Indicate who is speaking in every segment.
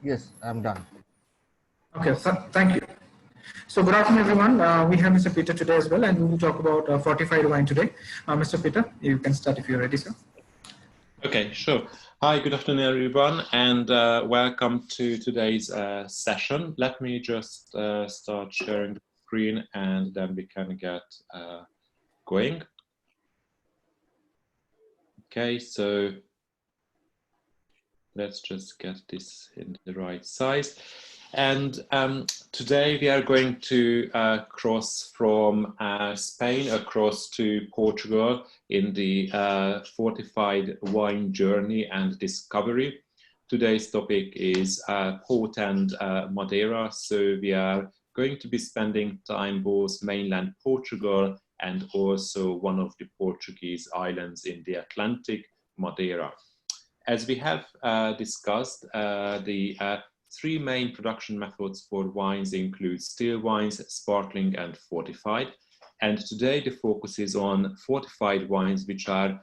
Speaker 1: Yes, I'm done.
Speaker 2: Okay, thank you. So good afternoon, everyone. We have Mr. Peter today as well, and we will talk about fortified wine today. Mr. Peter, you can start if you're ready, sir.
Speaker 3: Okay, sure. Hi, good afternoon, everyone, and welcome to today's session. Let me just start sharing the screen, and then we can get going. Okay, so let's just get this in the right size. And today we are going to cross from Spain across to Portugal in the fortified wine journey and discovery. Today's topic is Port and Madeira. So we are going to be spending time both mainland Portugal and also one of the Portuguese islands in the Atlantic, Madeira. As we have discussed, the three main production methods for wines include still wines, sparkling, and fortified. And today the focus is on fortified wines, which are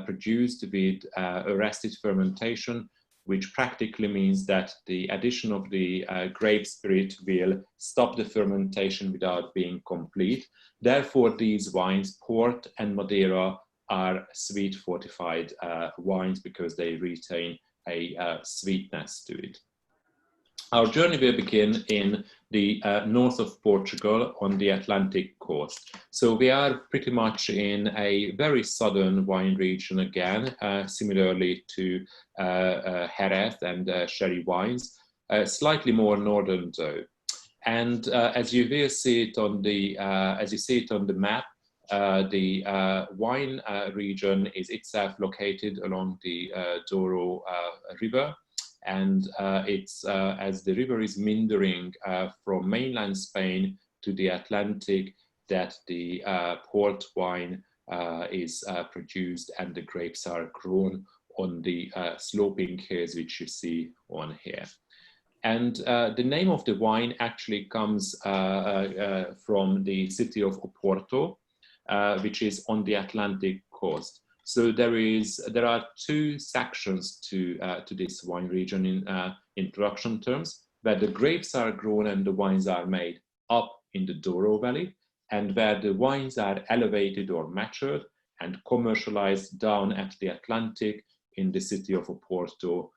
Speaker 3: produced with arrested fermentation, which practically means that the addition of the grape spirit will stop the fermentation without being complete. Therefore, these wines, Port and Madeira, are sweet fortified wines because they retain a sweetness to it. Our journey will begin in the north of Portugal on the Atlantic coast. So we are pretty much in a very southern wine region again, similarly to Jerez and sherry wines, slightly more northern though. And as you will see it on the map, the wine region is itself located along the Douro River. And it's as the river is meandering from mainland Spain to the Atlantic that the port wine is produced and the grapes are grown on the sloping hills which you see on here. And the name of the wine actually comes from the city of Oporto, which is on the Atlantic coast. So there are two sections to this wine region in production terms, where the grapes are grown and the wines are made up in the Douro Valley, and where the wines are elevated or matured and commercialized down at the Atlantic in the city of Oporto.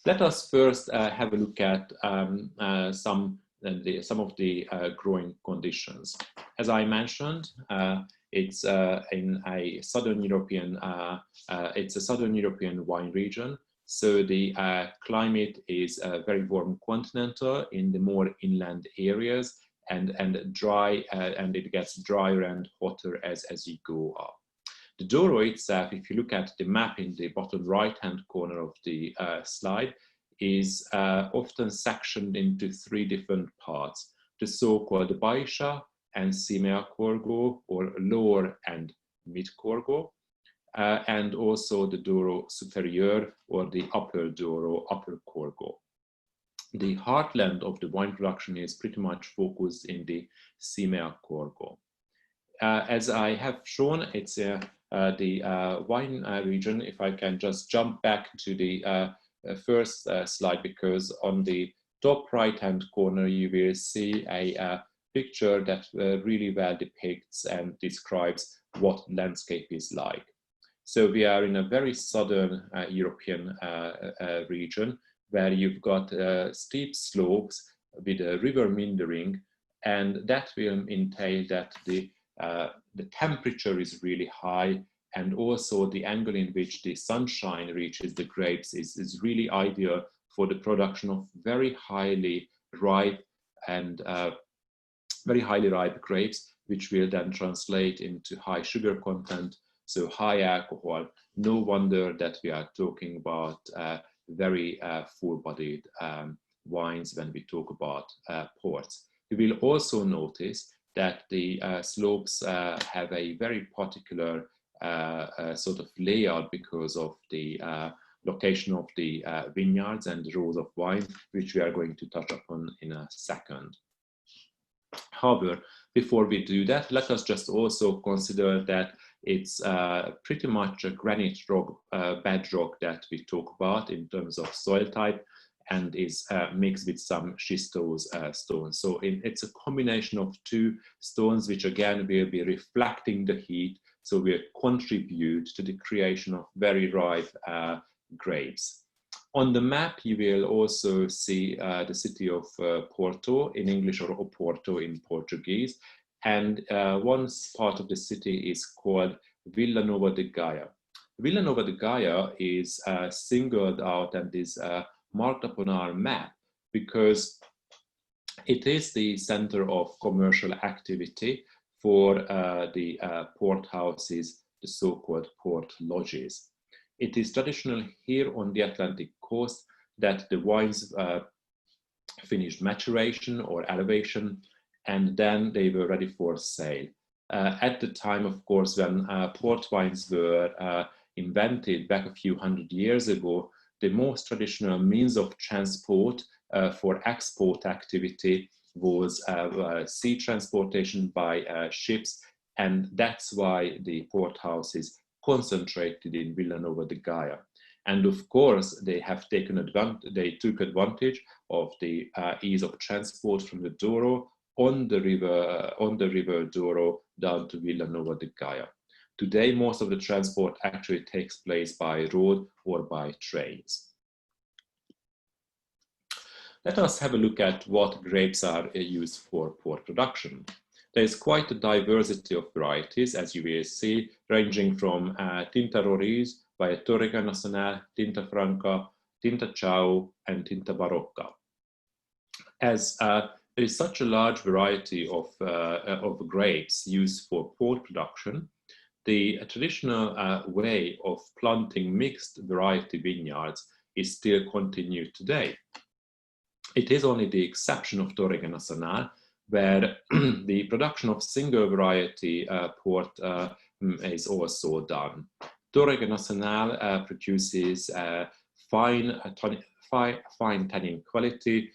Speaker 3: Let us first have a look at some of the growing conditions. As I mentioned, it's in a southern European. It's a southern European wine region. So the climate is very warm continental in the more inland areas, and dry, and it gets drier and hotter as you go up. The Douro itself, if you look at the map in the bottom right-hand corner of the slide, is often sectioned into three different parts: the so-called Baixa and Cimea Corgo, or Lower and Mid Corgo, and also the Douro Superior, or the Upper Douro, Upper Corgo. The heartland of the wine production is pretty much focused in the Cimea Corgo. As I have shown, it's the wine region. If I can just jump back to the first slide, because on the top right-hand corner you will see a picture that really well depicts and describes what landscape is like. So we are in a very southern European region where you've got steep slopes with a river meandering, and that will entail that the temperature is really high, and also the angle in which the sunshine reaches the grapes is really ideal for the production of very highly ripe grapes, which will then translate into high sugar content, so high alcohol. No wonder that we are talking about very full-bodied wines when we talk about ports. You will also notice that the slopes have a very particular sort of layout because of the location of the vineyards and the rows of wine, which we are going to touch upon in a second. However, before we do that, let us just also consider that It's pretty much a granite rock, bedrock that we talk about in terms of soil type, and is mixed with some schistose stones. So it's a combination of two stones, which again will be reflecting the heat, so will contribute to the creation of very ripe grapes. On the map, you will also see the city of Porto in English, or Oporto in Portuguese. And one part of the city is called Vila Nova de Gaia. Vila Nova de Gaia is singled out and is marked upon our map because it is the center of commercial activity for the port houses, the so-called port lodges. It is traditional here on the Atlantic coast that the wines finished maturation or elevation, and then they were ready for sale. At the time, of course, when port wines were invented back a few hundred years ago, the most traditional means of transport for export activity was sea transportation by ships, and that's why the port houses concentrated in Vila Nova de Gaia. And of course, they took advantage of the ease of transport from the Douro on the river Douro down to Vila Nova de Gaia. Today, most of the transport actually takes place by road or by trains. Let us have a look at what grapes are used for port production. There is quite a diversity of varieties, as you will see, ranging from Tinta Roriz via Torrega Nacional, Tinta Franca, Tinta Chao, and Tinta Barocca. As there is such a large variety of grapes used for port production, the traditional way of planting mixed variety vineyards is still continued today. It is only the exception of Torrega Nacional, where the production of single variety port is also done. Torrega Nacional produces fine tannin quality,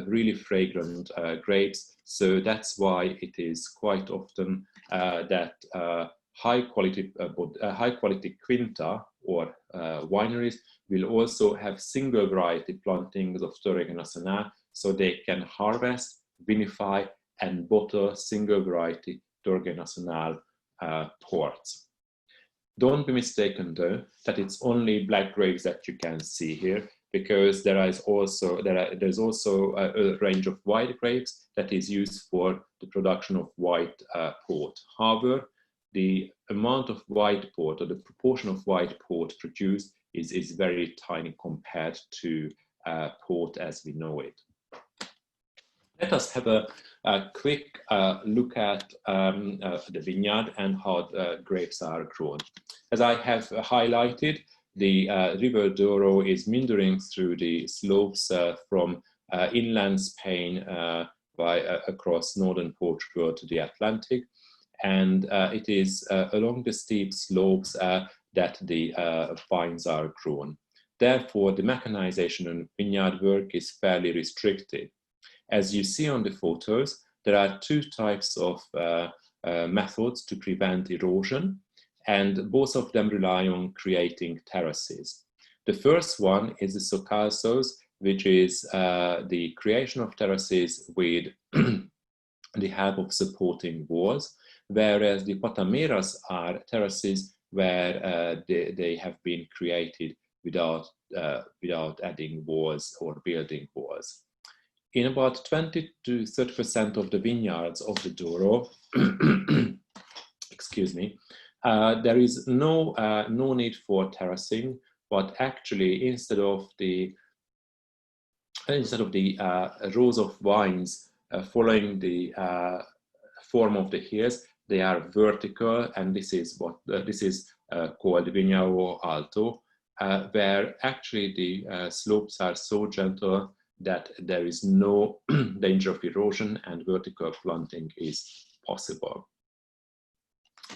Speaker 3: really fragrant grapes. So that's why it is quite often that high quality quinta or wineries will also have single variety plantings of Torrega Nacional, so they can harvest, vinify, and bottle single variety Torrega Nacional ports. Don't be mistaken though that it's only black grapes that you can see here, because there's also a range of white grapes that is used for the production of white port. However, the amount of white port, or the proportion of white port produced, is very tiny compared to port as we know it. Let us have a quick look at the vineyard and how grapes are grown. As I have highlighted, the River Douro is meandering through the slopes from inland Spain across northern Portugal to the Atlantic, and it is along the steep slopes that the vines are grown. Therefore, the mechanization and vineyard work is fairly restricted. As you see on the photos, there are two types of methods to prevent erosion, and both of them rely on creating terraces. The first one is the socalzos, which is the creation of terraces with the help of supporting walls, whereas the patameras are terraces where they have been created without adding walls or building walls. In about 20 to 30% of the vineyards of the Douro, excuse me, there is no need for terracing, but actually instead of the rows of vines following the form of the hills, they are vertical, and this is called Vinhão Alto, where actually the slopes are so gentle that there is no danger of erosion and vertical planting is possible.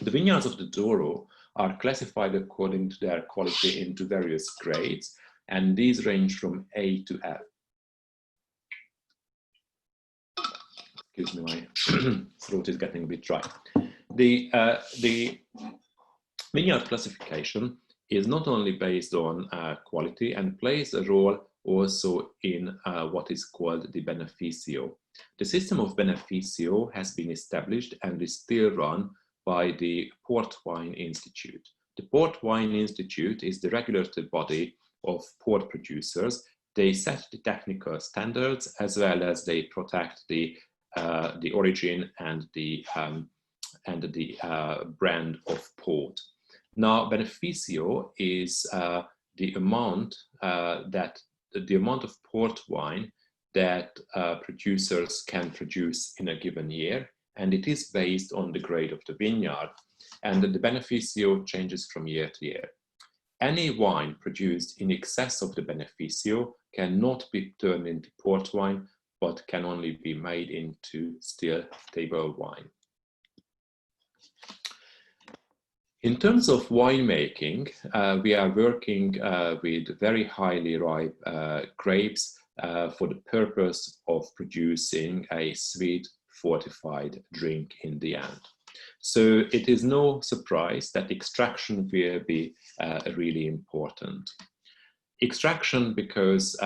Speaker 3: The vineyards of the Douro are classified according to their quality into various grades, and these range from A to F. Excuse me, my throat is getting a bit dry. The Vineyard classification is not only based on quality and plays a role also in what is called the beneficio. The system of beneficio has been established and is still run by the Port Wine Institute. The Port Wine Institute is the regulatory body of port producers. They set the technical standards as well as they protect the origin and the brand of port. Now, beneficio is the amount of port wine that producers can produce in a given year, and it is based on the grade of the vineyard. And the beneficio changes from year to year. Any wine produced in excess of the beneficio cannot be turned into port wine, but can only be made into still table wine. In terms of winemaking, we are working with very highly ripe grapes for the purpose of producing a sweet fortified drink in the end. So it is no surprise that extraction will be really important. Extraction because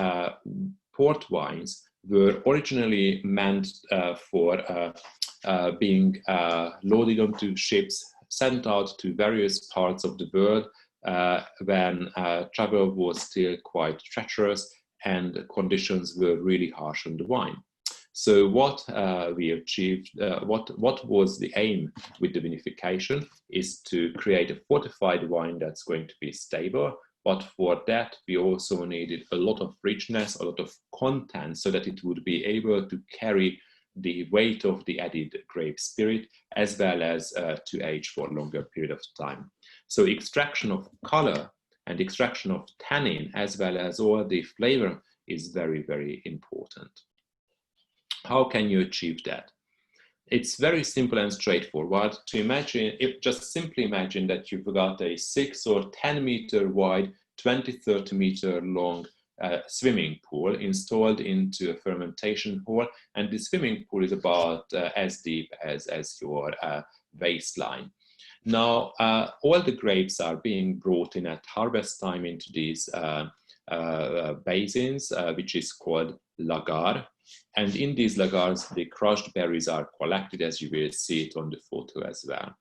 Speaker 3: port wines were originally meant for being loaded onto ships, sent out to various parts of the world when travel was still quite treacherous and conditions were really harsh on the wine. So what we achieved, what was the aim with the vinification is to create a fortified wine that's going to be stable, but for that we also needed a lot of richness, a lot of content so that it would be able to carry the weight of the added grape spirit as well as to age for a longer period of time. So extraction of color and extraction of tannin as well as all the flavor is very, very important. How can you achieve that? It's very simple and straightforward to imagine. Just simply imagine that you've got a 6 or 10 meter wide, 20-30 meter long swimming pool installed into a fermentation hall, and the swimming pool is about as deep as your waistline. Now, all the grapes are being brought in at harvest time into these basins, which is called lagar. And in these lagars, the crushed berries are collected, as you will see it on the photo as well.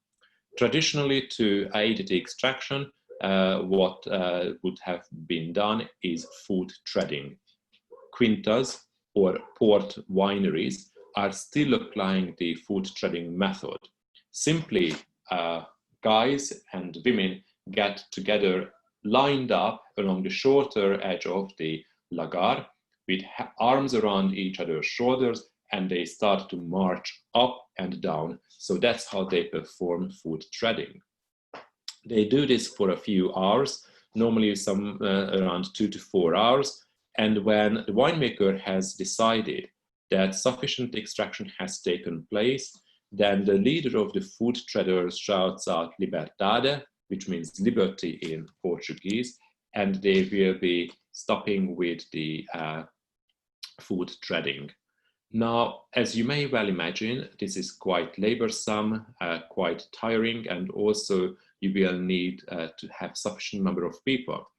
Speaker 3: Traditionally, to aid the extraction, what would have been done is food treading. Quintas or port wineries are still applying the food treading method. Simply, guys and women get together lined up along the shorter edge of the lagar with arms around each other's shoulders, and they start to march up and down. So that's how they perform food treading. They do this for a few hours, normally some around 2 to 4 hours. And when the winemaker has decided that sufficient extraction has taken place, then the leader of the food treaders shouts out liberdade, which means liberty in Portuguese, and they will be stopping with the food treading. Now, as you may well imagine, this is quite laborsome, quite tiring, and also you will need to have sufficient number of people.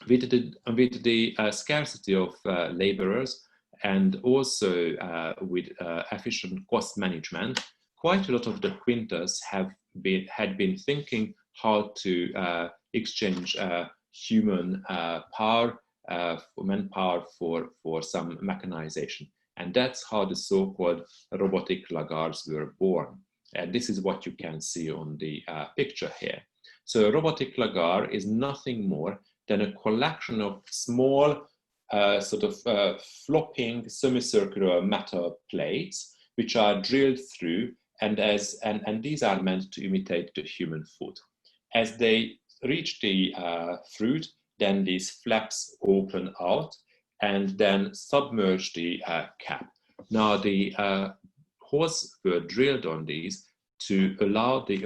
Speaker 3: With the scarcity of laborers and also with efficient cost management, quite a lot of the quintas had been thinking how to exchange human power, manpower for some mechanization. And that's how the so-called robotic lagars were born. And this is what you can see on the picture here. So a robotic lagar is nothing more than a collection of small flopping semicircular metal plates which are drilled through, and these are meant to imitate the human foot. As they reach the fruit, then these flaps open out and then submerge the cap. Now the holes were drilled on these to allow the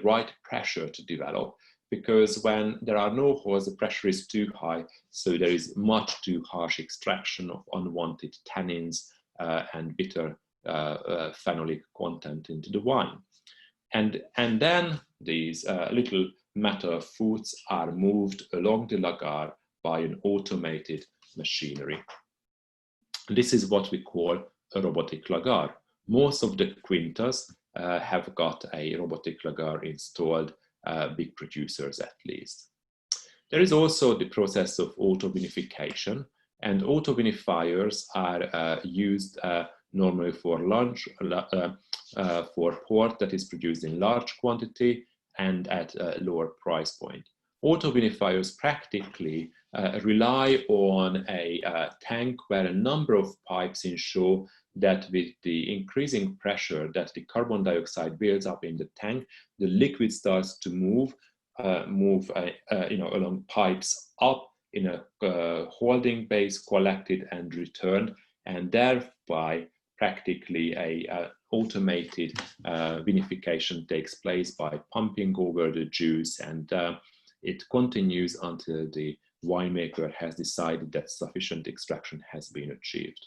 Speaker 3: right pressure to develop, because when there are no holes, the pressure is too high, so there is much too harsh extraction of unwanted tannins and bitter phenolic content into the wine. And then these little metal foods are moved along the lagar by an automated machinery. This is what we call a robotic lagar. Most of the quintas have got a robotic lagar installed, big producers at least. There is also the process of auto-vinification, and auto-vinifiers are used normally for for port that is produced in large quantity and at a lower price point. Auto-vinifiers practically rely on a tank where a number of pipes ensure that with the increasing pressure that the carbon dioxide builds up in the tank, the liquid starts to move along pipes up in a holding base, collected and returned, and thereby practically a automated vinification takes place by pumping over the juice, and it continues until the winemaker has decided that sufficient extraction has been achieved.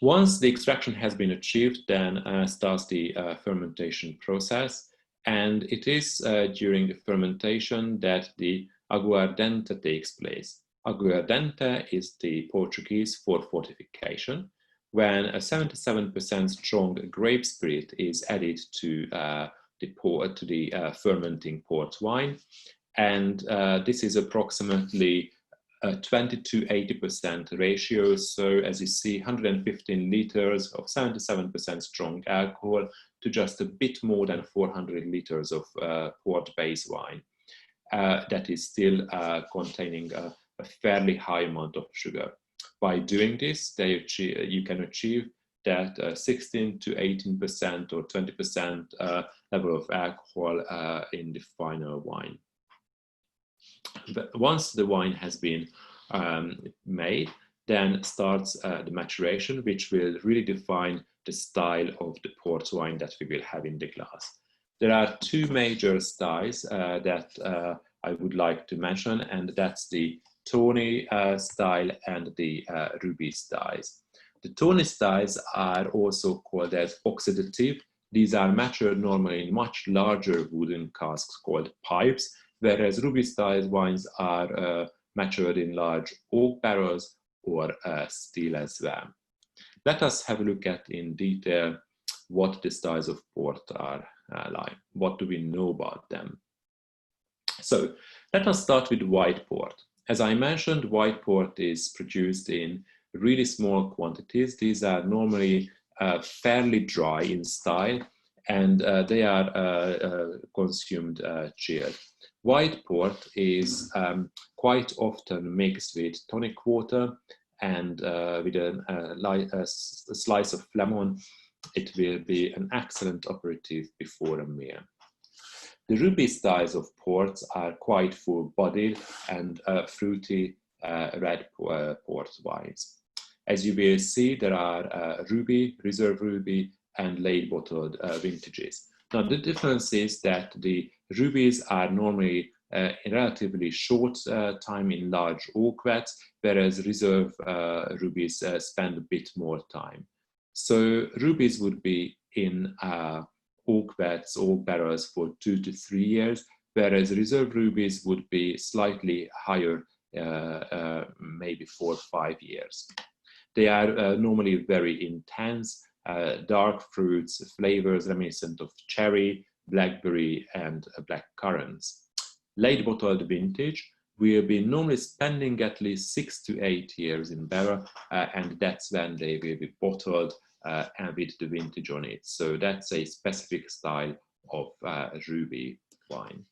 Speaker 3: Once the extraction has been achieved, then starts the fermentation process, and it is during the fermentation that the aguardente takes place. Aguardente is the Portuguese for fortification, when a 77% strong grape spirit is added to the fermenting port wine, and this is approximately 20 to 80% ratio. So as you see, 115 liters of 77% strong alcohol to just a bit more than 400 liters of port-based wine that is still containing a fairly high amount of sugar. By doing this, you can achieve that 16 to 18% or 20% level of alcohol in the final wine. But once the wine has been made, then starts the maturation, which will really define the style of the port wine that we will have in the glass. There are two major styles that I would like to mention, and that's the Tawny style and the Ruby styles. The Tawny styles are also called as oxidative. These are matured normally in much larger wooden casks called pipes, whereas Ruby style wines are matured in large oak barrels or steel as well. Let us have a look at in detail what the styles of port are like. What do we know about them? So let us start with white port. As I mentioned, white port is produced in really small quantities. These are normally fairly dry in style, and they are consumed chilled. White port is quite often mixed with tonic water and with a slice of lemon. It will be an excellent aperitif before a meal. The Ruby styles of ports are quite full-bodied and fruity red port wines. As you will see, there are Ruby, Reserve Ruby, and late bottled vintages. Now, the difference is that the Rubies are normally in relatively short time in large oak vats, whereas Reserve Rubies spend a bit more time. So Rubies would be in oak vats or barrels for 2 to 3 years, whereas Reserve Rubies would be slightly higher, maybe 4 or 5 years. They are normally very intense, dark fruits, flavors reminiscent of cherry, blackberry, and black currants. Late bottled vintage will be normally spending at least 6 to 8 years in barrel, and that's when they will be bottled and with the vintage on it. So that's a specific style of Ruby wine.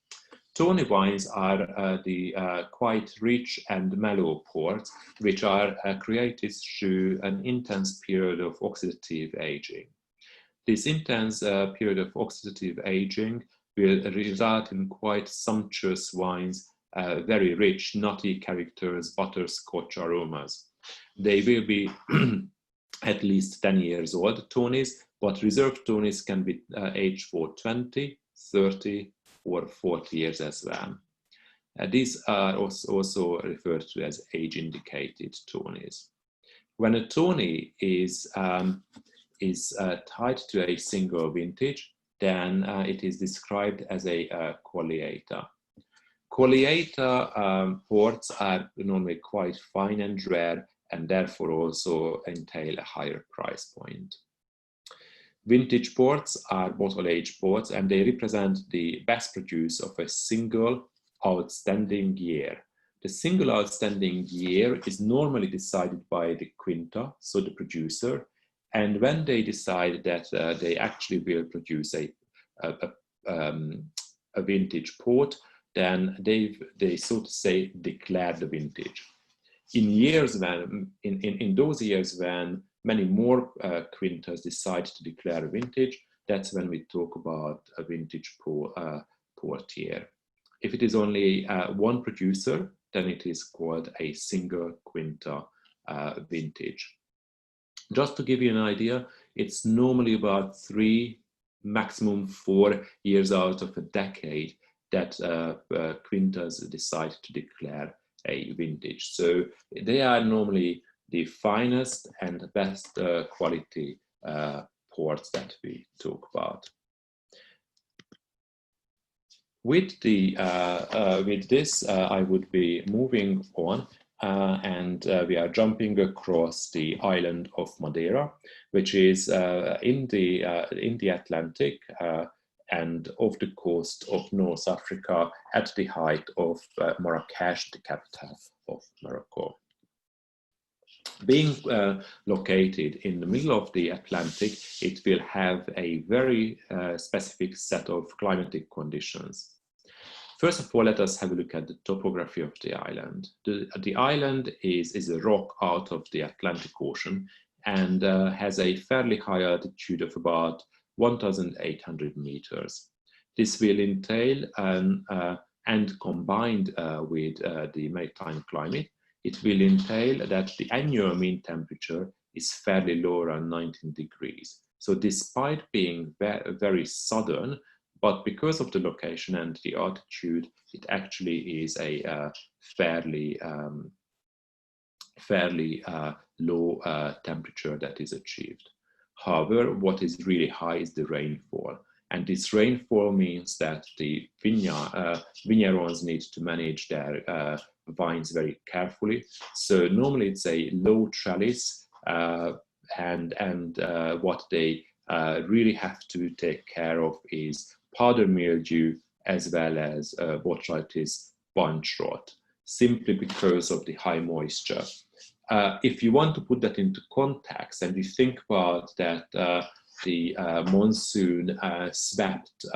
Speaker 3: Tawny wines are the quite rich and mellow ports, which are created through an intense period of oxidative aging. This intense period of oxidative aging will result in quite sumptuous wines, very rich, nutty characters, butterscotch aromas. They will be at least 10 years old, Tawnies, but Reserve Tawnies can be aged for 20, 30, or 40 years as well. These are also referred to as age-indicated Tawnies. When a Tawny is tied to a single vintage, then it is described as a colliator. Colliator ports are normally quite fine and rare, and therefore also entail a higher price point. Vintage ports are bottle-aged ports, and they represent the best produce of a single outstanding year. The single outstanding year is normally decided by the quinta, so the producer, and when they decide that they actually will produce a vintage port, then they so to say declare the vintage. In years when, in those years when many more quintas decide to declare a vintage, that's when we talk about a vintage port year. If it is only one producer, then it is called a single quinta vintage. Just to give you an idea, it's normally about 3, maximum 4 years out of a decade that quintas decide to declare a vintage. So they are normally the finest and best quality ports that we talk about. With this, I would be moving on, and we are jumping across the island of Madeira, which is in the Atlantic and off the coast of North Africa, at the height of Marrakesh, the capital of Morocco. Being located in the middle of the Atlantic, it will have a very specific set of climatic conditions. First of all, let us have a look at the topography of the island. The island is a rock out of the Atlantic Ocean and has a fairly high altitude of about 1,800 meters. This will entail, and combined with the maritime climate, it will entail that the annual mean temperature is fairly low, around 19 degrees. So despite being very southern, but because of the location and the altitude, it actually is a fairly low temperature that is achieved. However, what is really high is the rainfall. And this rainfall means that the vignerons need to manage their vines very carefully. So normally it's a low trellis, and what they really have to take care of is powder mildew as well as botrytis bunch rot, simply because of the high moisture. If you want to put that into context and you think about that the monsoon swept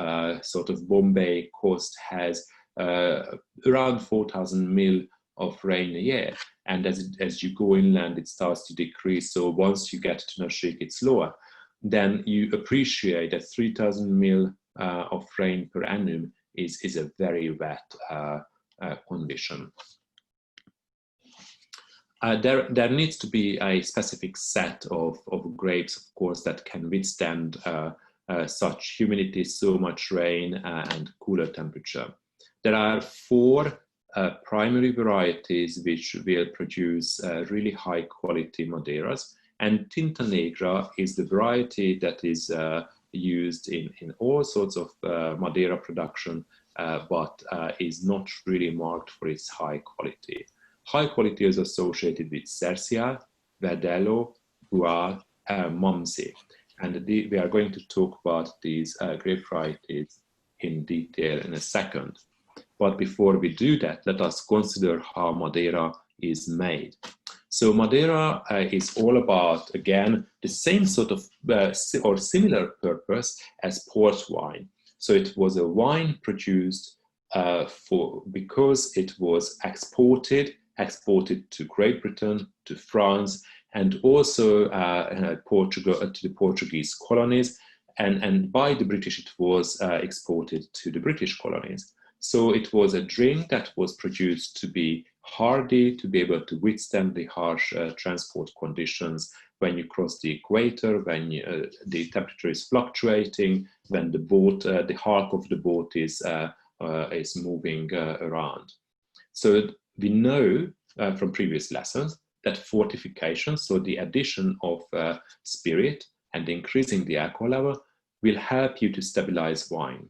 Speaker 3: sort of Bombay coast has around 4,000 mil of rain a year, and as you go inland it starts to decrease, so once you get to Nashik it's lower, then you appreciate that 3,000 mil of rain per annum is a very wet condition. There needs to be a specific set of grapes, of course, that can withstand such humidity, so much rain, and cooler temperature. There are 4 primary varieties which will produce really high quality Madeiras, and Tinta Negra is the variety that is used in all sorts of Madeira production, but is not really marked for its high quality. High quality is associated with Cercia, Verdelho, Bois, Mumsy. And we are going to talk about these grape varieties in detail in a second. But before we do that, let us consider how Madeira is made. So Madeira is all about, again, the same sort of or similar purpose as port wine. So it was a wine produced because it was exported to Great Britain, to France, and also Portugal, to the Portuguese colonies, and by the British it was exported to the British colonies. So it was a drink that was produced to be hardy, to be able to withstand the harsh transport conditions when you cross the equator, when the temperature is fluctuating, when the boat, the hulk of the boat is moving around. So we know from previous lessons that fortification, so the addition of spirit and increasing the alcohol level, will help you to stabilize wine.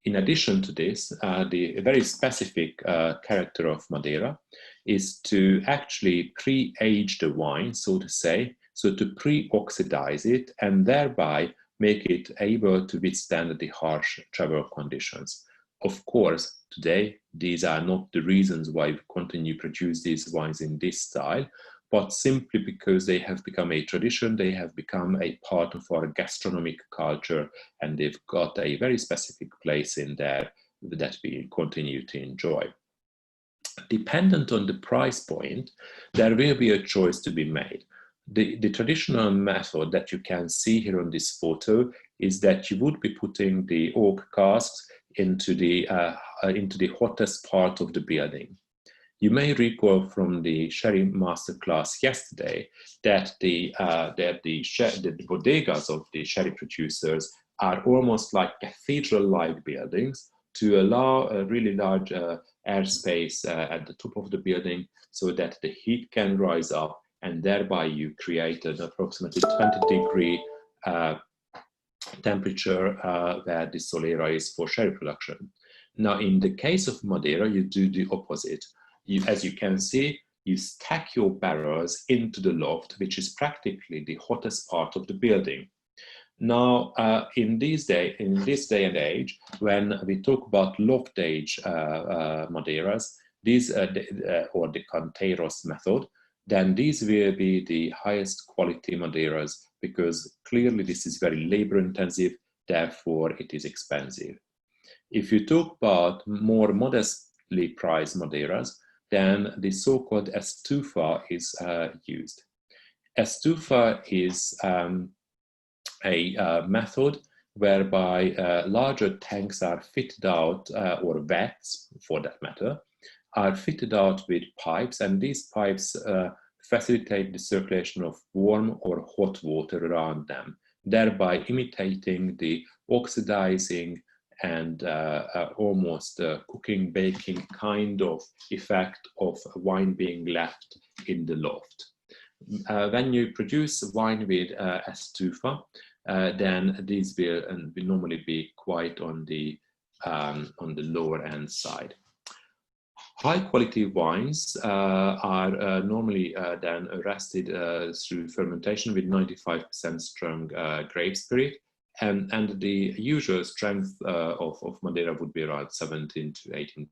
Speaker 3: In addition to this, the very specific character of Madeira is to actually pre-age the wine, so to say, so to pre-oxidize it and thereby make it able to withstand the harsh travel conditions. Of course, today, these are not the reasons why we continue to produce these wines in this style, but simply because they have become a tradition, they have become a part of our gastronomic culture, and they've got a very specific place in there that we continue to enjoy. Dependent on the price point, there will be a choice to be made. The traditional method that you can see here on this photo is that you would be putting the oak casks into the hottest part of the building. You may recall from the sherry masterclass yesterday that the bodegas of the sherry producers are almost like cathedral-like buildings to allow a really large airspace at the top of the building so that the heat can rise up, and thereby you create an approximately 20-degree temperature where the Solera is for sherry production. Now, in the case of Madeira, you do the opposite. As you can see, you stack your barrels into the loft, which is practically the hottest part of the building. Now, in this day and age, when we talk about loft age Madeiras, these or the Canteiros method, then these will be the highest quality Madeiras, because clearly this is very labor intensive, therefore it is expensive. If you talk about more modestly priced Madeiras, then the so-called estufa is used. Estufa is a method whereby larger tanks are fitted out, or vats for that matter, are fitted out with pipes, and these pipes facilitate the circulation of warm or hot water around them, thereby imitating the oxidizing and almost cooking, baking kind of effect of wine being left in the loft. When you produce wine with estufa, then these will normally be quite on the lower end side. High quality wines are normally then arrested through fermentation with 95% strong grape spirit, and the usual strength of Madeira would be around 17 to 18%.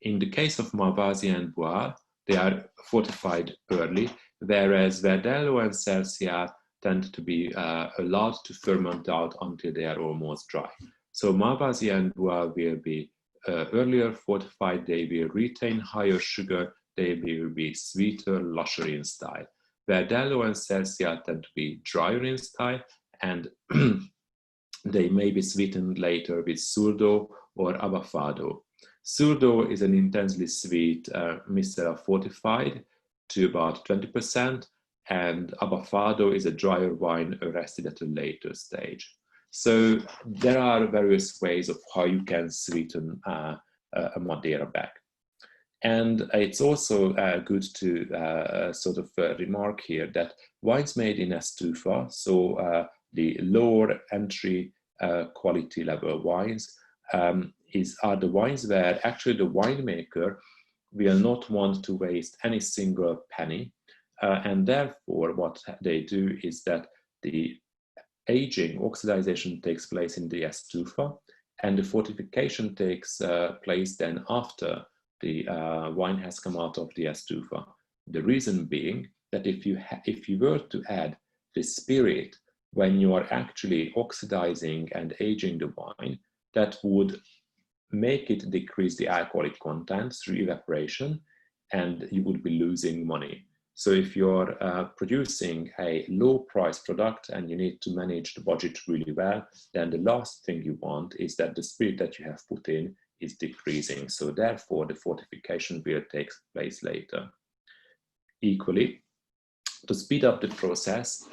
Speaker 3: In the case of Malvasia and Bois, they are fortified early, whereas Verdelho and Cercia tend to be allowed to ferment out until they are almost dry. So Malvasia and Bois will be earlier fortified, they will retain higher sugar, they will be sweeter, lusher in style. Verdelho and Cercia tend to be drier in style, and they may be sweetened later with surdo or abafado. Surdo is an intensely sweet Mistela fortified to about 20%, and abafado is a drier wine arrested at a later stage. So there are various ways of how you can sweeten a Madeira back. And it's also good to sort of remark here that wines made in estufa, so the lower entry quality level wines, are the wines where actually the winemaker will not want to waste any single penny, and therefore what they do is that the aging, oxidization takes place in the estufa, and the fortification takes place then after the wine has come out of the estufa. The reason being that if you were to add the spirit when you are actually oxidizing and aging the wine, that would make it decrease the alcoholic content through evaporation, and you would be losing money. So if you're producing a low price product and you need to manage the budget really well, then the last thing you want is that the spirit that you have put in is decreasing. So therefore the fortification will take place later. Equally, to speed up the process,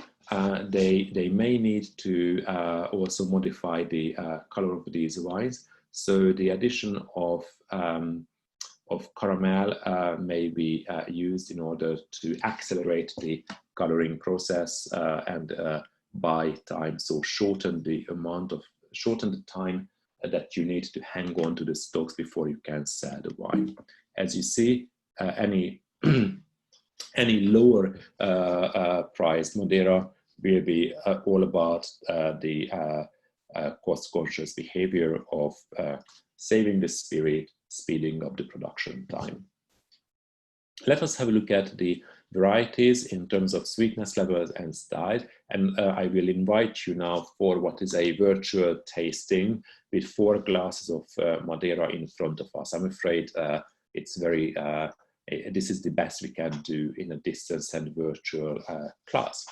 Speaker 3: they may need to also modify the color of these wines. So the addition of caramel may be used in order to accelerate the coloring process and buy time, so shorten the time that you need to hang on to the stocks before you can sell the wine. As you see, any lower priced Madeira will be all about the cost-conscious behavior of saving the spirit, speeding up the production time. Let us have a look at the varieties in terms of sweetness levels and style. And I will invite you now for what is a virtual tasting with 4 glasses of Madeira in front of us. I'm afraid it's very, this is the best we can do in a distance and virtual class.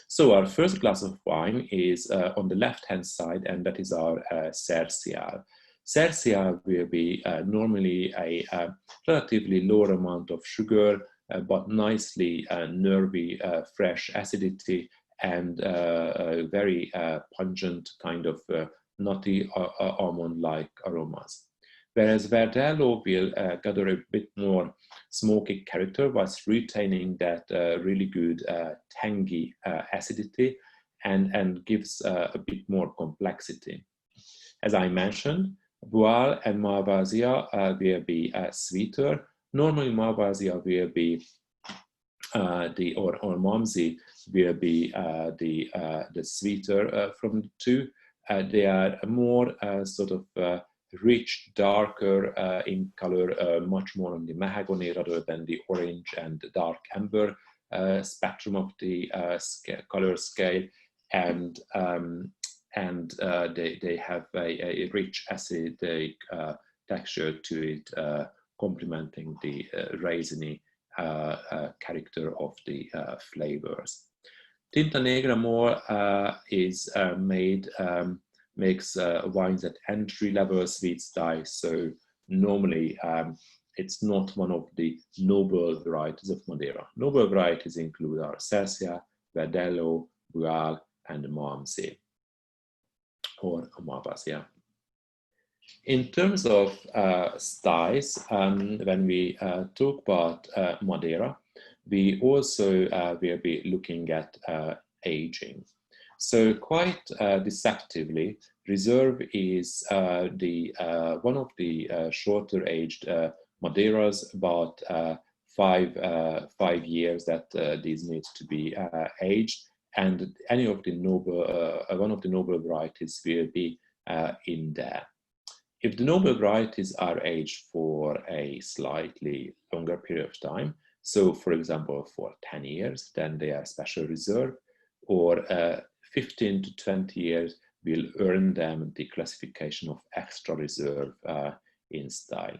Speaker 3: So our first glass of wine is on the left-hand side, and that is our Cercial. Cercial will be normally a relatively lower amount of sugar, but nicely nervy, fresh acidity, and a very pungent kind of nutty almond-like aromas. Whereas Verdelho will gather a bit more smoky character whilst retaining that really good tangy acidity and gives a bit more complexity. As I mentioned, Boal and Malvasia will be sweeter. Normally Malvasia will be or Mamsi will be the sweeter from the two. They are more sort of rich, darker in color, much more on the mahogany rather than the orange and dark amber spectrum of the color scale, and they have a rich acidic texture to it, complementing the raisiny character of the flavors. Tinta Negra more is makes wines at entry-level sweet style, so normally it's not one of the noble varieties of Madeira. Noble varieties include our Cercia, Verdelho, Boal, and Mamsi, or Malvasia. In terms of styles, when we talk about Madeira, we also will be looking at aging. So quite deceptively, Reserve is one of the shorter aged Madeiras, about 5 years that these need to be aged, and any of the noble, one of the noble varieties will be in there. If the noble varieties are aged for a slightly longer period of time, so for example for 10 years, then they are special reserve, or 15 to 20 years will earn them the classification of extra reserve in style.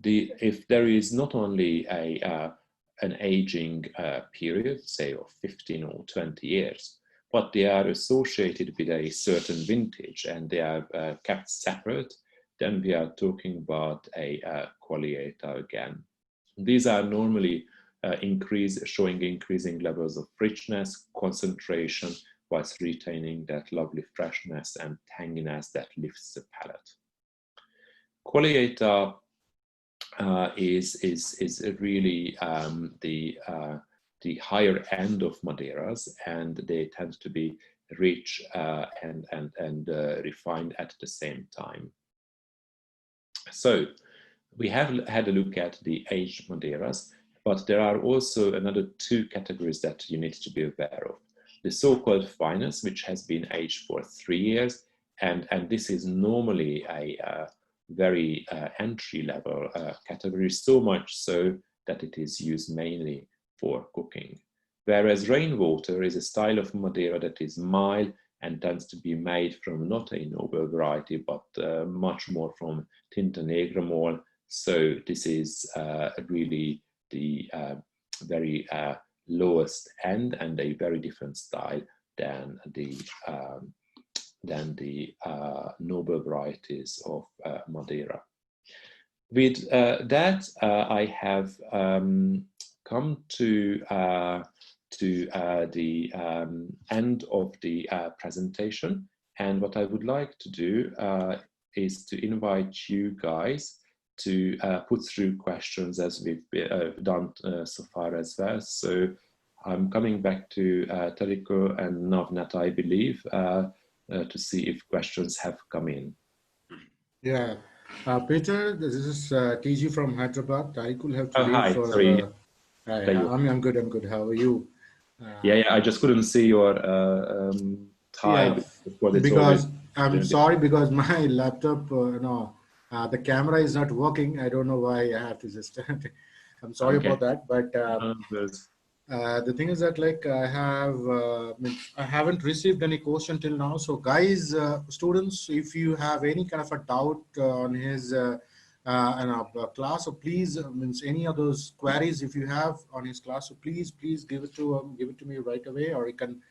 Speaker 3: If there is not only an aging period, say of 15 or 20 years, but they are associated with a certain vintage and they are kept separate, then we are talking about a qualiator again. These are normally showing increasing levels of richness, concentration, whilst retaining that lovely freshness and tanginess that lifts the palate. Qualiator is really the higher end of Madeiras, and they tend to be rich and refined at the same time. So we have had a look at the aged Madeiras, but there are also another 2 categories that you need to be aware of. The so-called finest, which has been aged for 3 years, and this is normally a very entry-level category, so much so that it is used mainly for cooking. Whereas rainwater is a style of Madeira that is mild and tends to be made from not a noble variety, but much more from Tinta Negra more. So this is really the very lowest end and a very different style than the noble varieties of Madeira. With that, I have come to the end of the presentation, and what I would like to do is to invite you guys to put through questions as we've done so far as well. So I'm coming back to Tariko and Navnat, I believe, to see if questions have come in.
Speaker 1: Yeah. Peter, this is TG from Hyderabad. I could have to
Speaker 3: Oh,
Speaker 1: leave
Speaker 3: hi,
Speaker 1: for.
Speaker 3: sorry.
Speaker 1: Hi, I'm good. I'm good. How are you?
Speaker 3: Yeah, I just couldn't see your time before it's always.
Speaker 1: Because I'm sorry because my laptop, the camera is not working. I don't know why I have to just. I'm sorry about that, but the thing is that like I haven't received any question till now. So guys, students, if you have any kind of a doubt on his class, so please means any of those queries if you have on his class, so please give it to me right away, or you can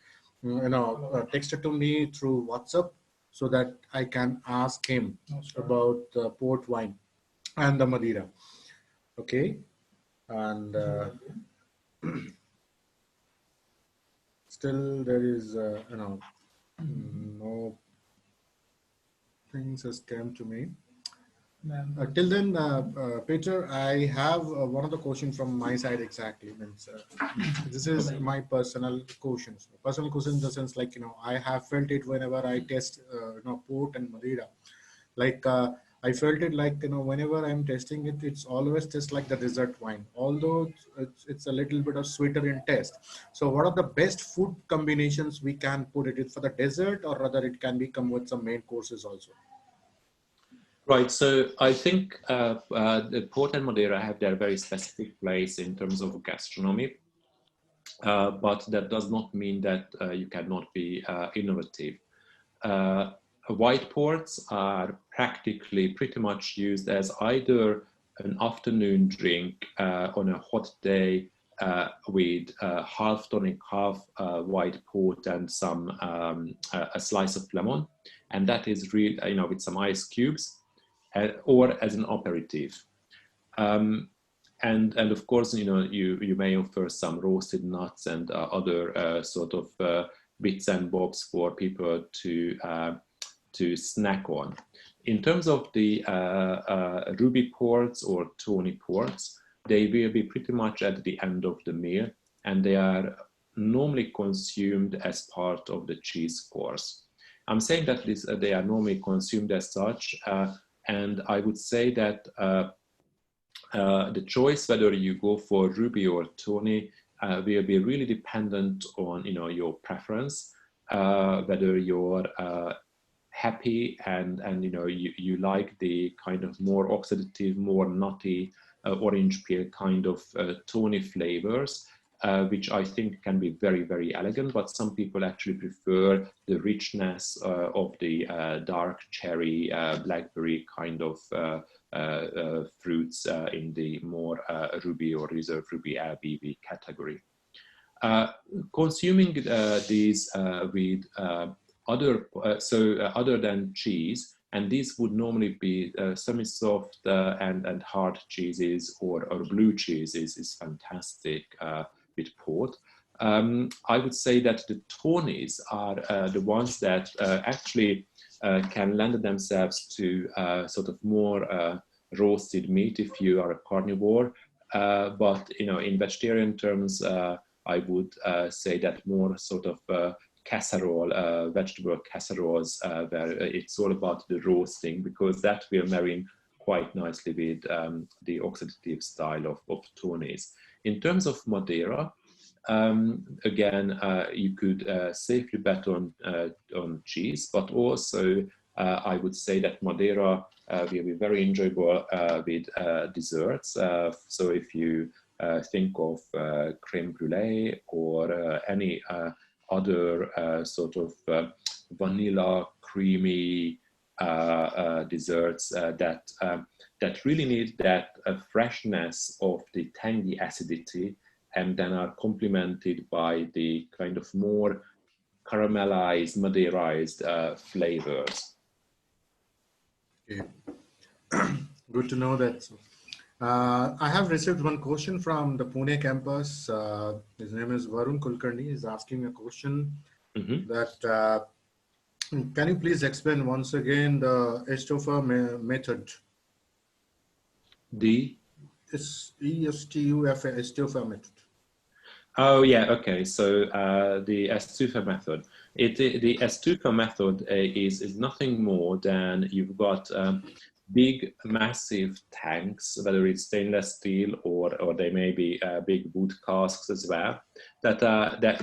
Speaker 1: text it to me through WhatsApp so that I can ask him about the port wine and the Madeira. Okay, and. Still, there is no things has come to me. Till then, Peter, I have one of the question from my side exactly. Means, this is my personal questions. Personal question in the sense like I have felt it whenever I test Port and Madeira. Like I felt it like whenever I'm testing it, it's always just like the dessert wine. Although it's a little bit of sweeter in taste. So what are the best food combinations we can put it for the dessert, or rather it can become with some main courses also?
Speaker 3: Right, so I think the Port and Madeira have their very specific place in terms of gastronomy, but that does not mean that you cannot be innovative. White ports are practically pretty much used as either an afternoon drink on a hot day with half tonic, half white port and some a slice of lemon, and that is really with some ice cubes, or as an aperitif. And of course, you may offer some roasted nuts and other sort of bits and bobs for people to snack on. In terms of the ruby ports or tawny ports, they will be pretty much at the end of the meal, and they are normally consumed as part of the cheese course. I'm saying that they are normally consumed as such, and I would say that the choice whether you go for ruby or tawny will be really dependent on your preference, whether you're happy and you like the kind of more oxidative, more nutty orange peel kind of tawny flavors, which I think can be very, very elegant, but some people actually prefer the richness of the dark cherry, blackberry kind of fruits in the more ruby or reserve ruby LBV category. Consuming these with other than cheese, and these would normally be semi-soft and hard cheeses or blue cheeses is fantastic with port. I would say that the tawnies are the ones that actually can lend themselves to sort of more roasted meat if you are a carnivore. But in vegetarian terms, I would say that more sort of casserole, vegetable casseroles, where it's all about the roasting, because that will marry quite nicely with the oxidative style of tawnies. In terms of Madeira, again, you could safely bet on cheese, but also I would say that Madeira will be very enjoyable with desserts. So if you think of creme brulee or any other sort of vanilla creamy desserts that really need that freshness of the tangy acidity, and then are complemented by the kind of more caramelized, Madeirized flavors.
Speaker 1: Okay. Good to know that. I have received one question from the Pune campus. His name is Varun Kulkarni. He's asking a question that can you please explain once again the Estouffer method?
Speaker 3: The
Speaker 1: It's Estufa Estouffer method.
Speaker 3: Oh yeah, okay. So the Estufa method. The Estufa method is nothing more than you've got big, massive tanks, whether it's stainless steel or they may be big wood casks as well, that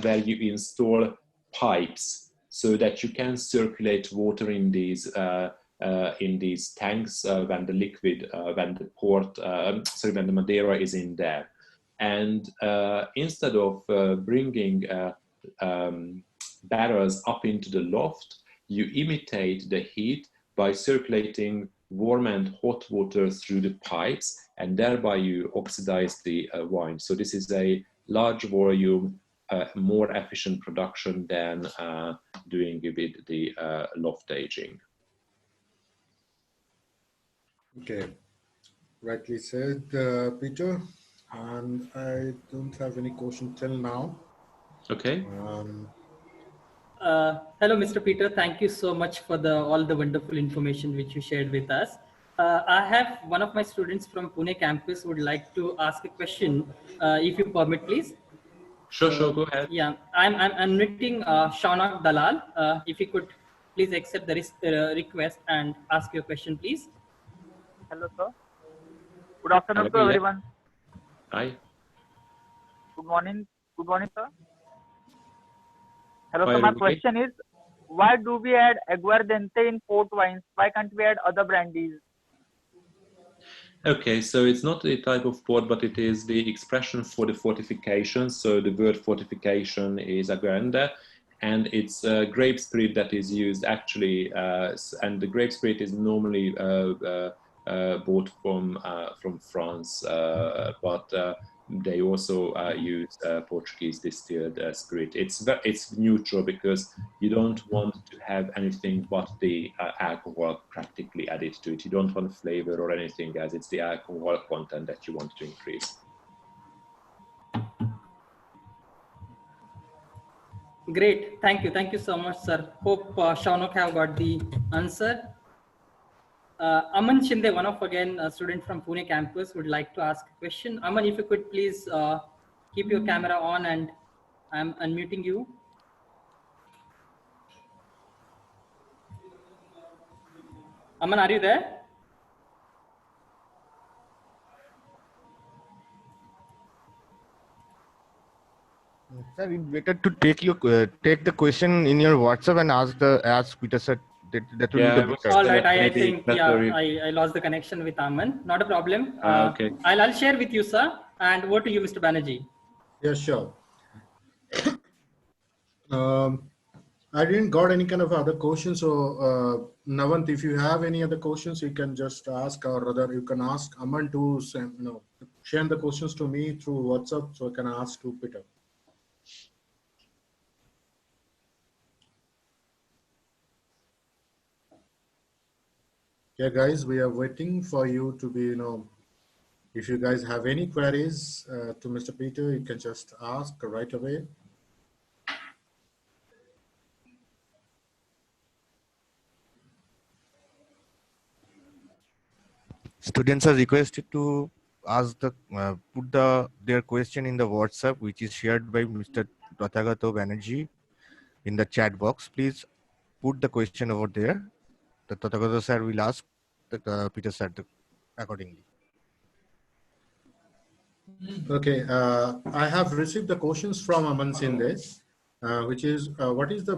Speaker 3: where you install pipes so that you can circulate water in these tanks when the liquid, when the Madeira is in there. And instead of bringing barrels up into the loft, you imitate the heat by circulating warm and hot water through the pipes, and thereby you oxidize the wine. So this is a large volume, more efficient production than doing with the loft aging.
Speaker 1: Okay, rightly said, Peter. And I don't have any question till now.
Speaker 3: Okay.
Speaker 4: Hello, Mr. Peter. Thank you so much for all the wonderful information which you shared with us. I have one of my students from Pune campus would like to ask a question, if you permit, please.
Speaker 3: Sure, go ahead.
Speaker 4: Yeah, I'm meeting Shaunak Dalal. If you could please accept the request and ask your question, please.
Speaker 5: Hello, sir. Good afternoon to everyone.
Speaker 3: Hi.
Speaker 5: Good morning. Good morning, sir. Hello, sir. My question is, why do we add aguardiente in port wines? Why can't we add other brandies?
Speaker 3: Okay, so it's not a type of port, but it is the expression for the fortification. So the word fortification is aguardiente, and it's grape spirit that is used actually, and the grape spirit is normally bought from France, but they also use Portuguese distilled spirit. It's neutral because you don't want to have anything but the alcohol practically added to it. You don't want flavor or anything, as it's the alcohol content that you want to increase.
Speaker 4: Great, thank you so much, sir. Hope Shaunak have got the answer. Aman Shinde, one of again a student from Pune campus, would like to ask a question. Aman, if you could please keep your camera on, and I'm unmuting you. Aman, are you there?
Speaker 6: Sir, it's better to take the question in your WhatsApp and ask Peter sir. That will be the better.
Speaker 4: All right, I think I lost the connection with Aman. Not a problem.
Speaker 3: Okay.
Speaker 4: I'll share with you, sir. And over to you, Mr. Banerjee.
Speaker 1: Yeah, sure. I didn't got any kind of other questions. So Navant, if you have any other questions, you can just ask, or rather you can ask Aman to send, share the questions to me through WhatsApp, so I can ask to Peter. Yeah, guys, we are waiting for you to be, if you guys have any queries to Mr. Peter, you can just ask right away.
Speaker 6: Students are requested to ask put their question in the WhatsApp, which is shared by Mr. Tathagato Banerjee in the chat box. Please put the question over there. The Tathagato sir will ask the Peter sir accordingly.
Speaker 1: Okay, I have received the questions from Aman Sinde, which is what is the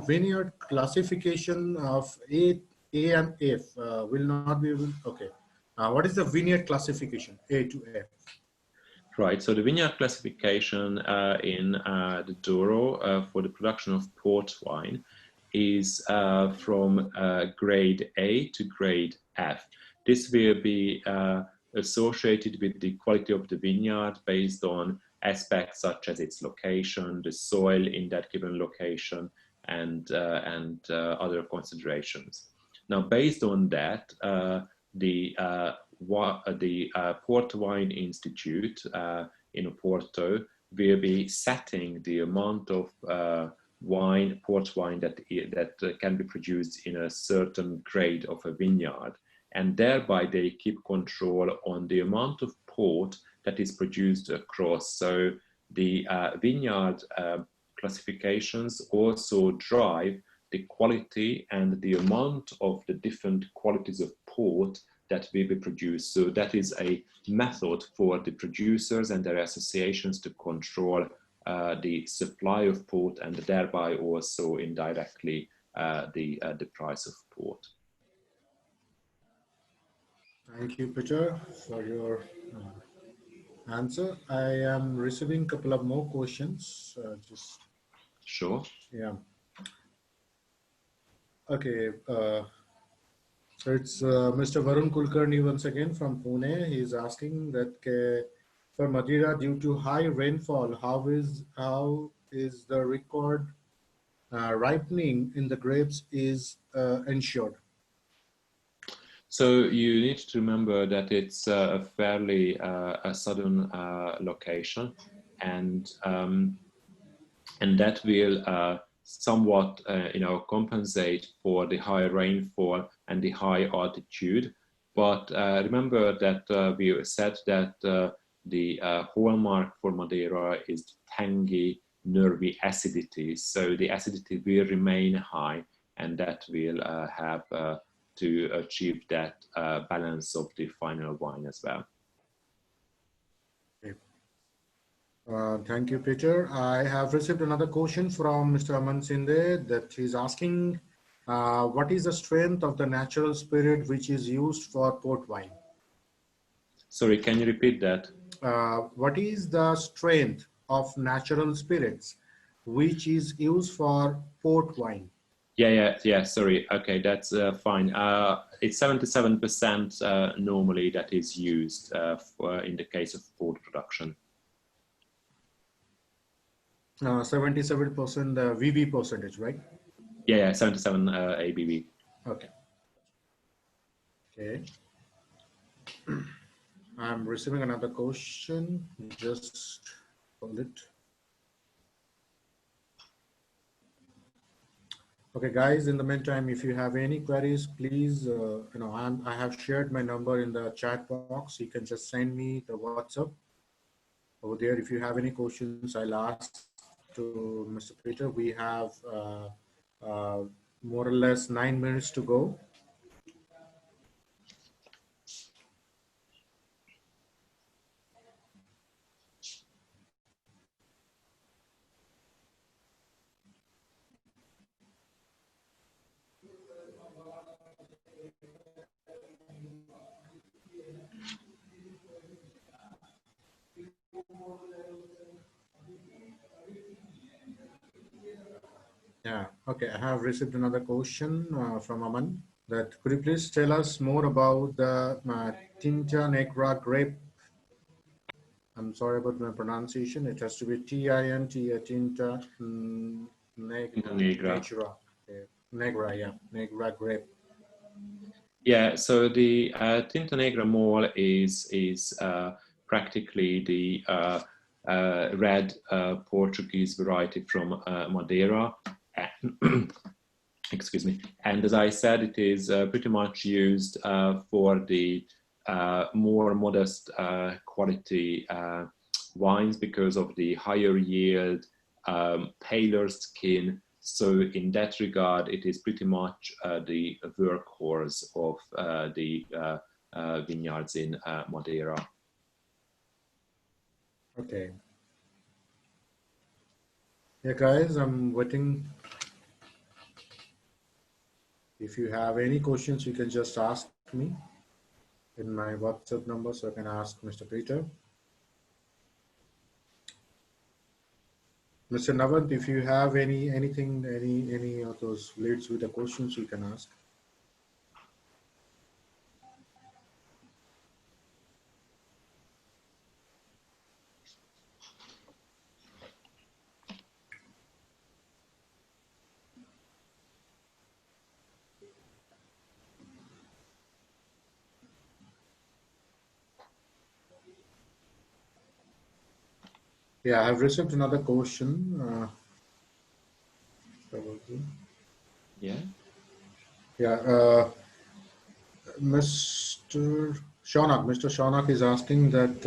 Speaker 1: vineyard classification of A and F? Will not be able. Okay, what is the vineyard classification A to F?
Speaker 3: Right, so the vineyard classification in the Douro for the production of port wine is from grade A to grade F. This will be associated with the quality of the vineyard based on aspects such as its location, the soil in that given location, and other considerations. Now, based on that, the Port Wine Institute in Porto will be setting the amount of port wine that can be produced in a certain grade of a vineyard, and thereby they keep control on the amount of port that is produced across. So the vineyard classifications also drive the quality and the amount of the different qualities of port that will be produced. So that is a method for the producers and their associations to control the supply of port, and thereby also indirectly the price of port.
Speaker 1: Thank you, Peter, for your answer. I am receiving a couple of more questions.
Speaker 3: Sure.
Speaker 1: Yeah. Okay. So it's Mr. Varun Kulkarni once again from Pune. He is asking that for Madeira, due to high rainfall, how is the record ripening in the grapes is ensured?
Speaker 3: So you need to remember that it's a fairly a southern location, and that will somewhat compensate for the high rainfall and the high altitude. But remember that we said that the hallmark for Madeira is tangy, nervy acidity. So the acidity will remain high, and that will have to achieve that balance of the final wine as well.
Speaker 1: Okay. Thank you, Peter. I have received another question from Mr. Aman Sinde that he's asking, what is the strength of the natural spirit which is used for port wine?
Speaker 3: Sorry, can you repeat that?
Speaker 1: What is the strength of natural spirits which is used for port wine?
Speaker 3: Yeah. Sorry. Okay, that's fine. It's 77% normally that is used in the case of port production.
Speaker 1: 77% VB percentage, right?
Speaker 3: Yeah, 77 ABV.
Speaker 1: Okay. I'm receiving another question. Just hold it. Okay, guys, in the meantime, if you have any queries, please, I have shared my number in the chat box. You can just send me the WhatsApp over there. If you have any questions, I'll ask to Mr. Peter. We have more or less 9 minutes to go. Yeah, okay. I have received another question from Aman that could you please tell us more about the Tinta Negra grape? I'm sorry about my pronunciation. It has to be Tinta Negra. Negra grape.
Speaker 3: Yeah, so the Tinta Negra mole is practically the red Portuguese variety from Madeira. Excuse me. And as I said, it is pretty much used for the more modest quality wines because of the higher yield, paler skin. So in that regard, it is pretty much the workhorse of the vineyards in Madeira.
Speaker 1: Okay. Yeah, guys, I'm waiting. If you have any questions, you can just ask me in my WhatsApp number, so I can ask Mr. Peter. Mr. Navant, if you have any of those leads with the questions, you can ask. Yeah, I've received another question.
Speaker 3: Yeah.
Speaker 1: Yeah, Mr. Shaunak, Mr. Shaunak is asking that,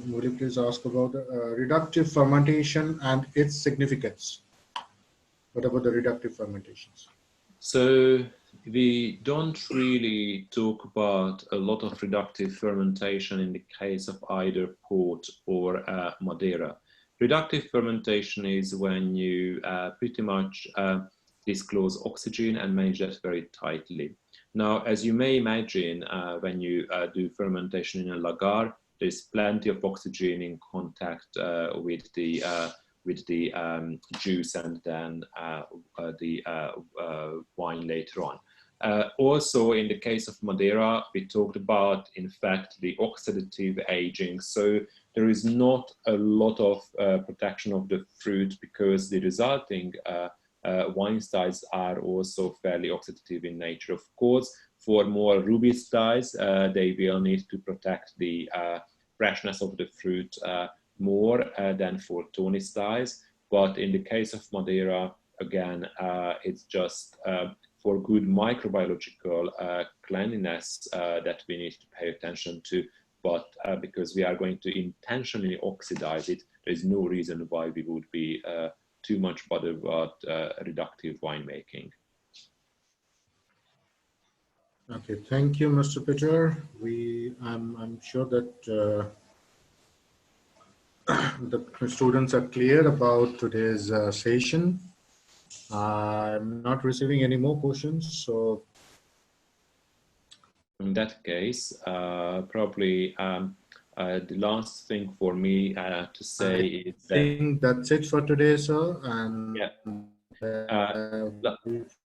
Speaker 1: will you please ask about reductive fermentation and its significance? What about the reductive fermentations?
Speaker 3: So we don't really talk about a lot of reductive fermentation in the case of either Port or Madeira. Reductive fermentation is when you pretty much disclose oxygen and manage that very tightly. Now, as you may imagine, when you do fermentation in a lagar, there's plenty of oxygen in contact with the juice and then the wine later on. Also, in the case of Madeira, we talked about, in fact, the oxidative aging. So there is not a lot of protection of the fruit because the resulting wine styles are also fairly oxidative in nature. Of course, for more ruby styles, they will need to protect the freshness of the fruit more than for tawny styles. But in the case of Madeira, again, it's just for good microbiological cleanliness that we need to pay attention to. But because we are going to intentionally oxidize it, there's no reason why we would be too much bothered about reductive winemaking.
Speaker 1: Okay, thank you, Mr. Peter. I'm sure that the students are clear about today's session. I'm not receiving any more questions, so
Speaker 3: in that case, probably the last thing for me to say is that
Speaker 1: I think that's it for today, sir. And
Speaker 3: yeah,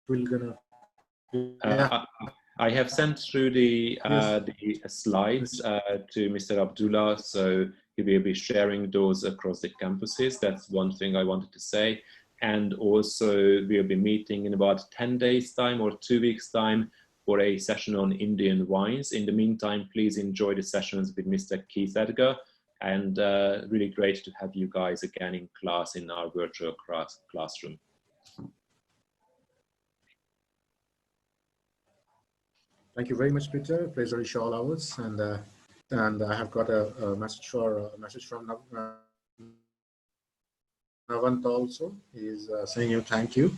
Speaker 1: we're gonna. Yeah.
Speaker 3: I have sent through the slides to Mr. Abdullah, so he will be sharing those across the campuses. That's one thing I wanted to say. And also we'll be meeting in about 10 days time or 2 weeks time for a session on Indian wines. In the meantime, please enjoy the sessions with Mr. Keith Edgar, and really great to have you guys again in class in our virtual classroom.
Speaker 1: Thank you very much, Peter. Pleasure is all ours. And I have got a message from Navant also. He's saying you thank you.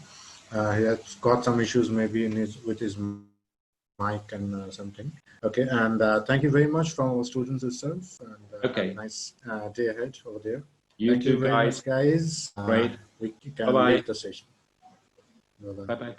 Speaker 1: He has got some issues maybe with his mic and something. Okay, and thank you very much from our students itself. And
Speaker 3: okay,
Speaker 1: have a nice day ahead over there.
Speaker 3: Thank you very
Speaker 1: much, guys.
Speaker 3: Great.
Speaker 1: We can leave the session.
Speaker 3: Bye-bye.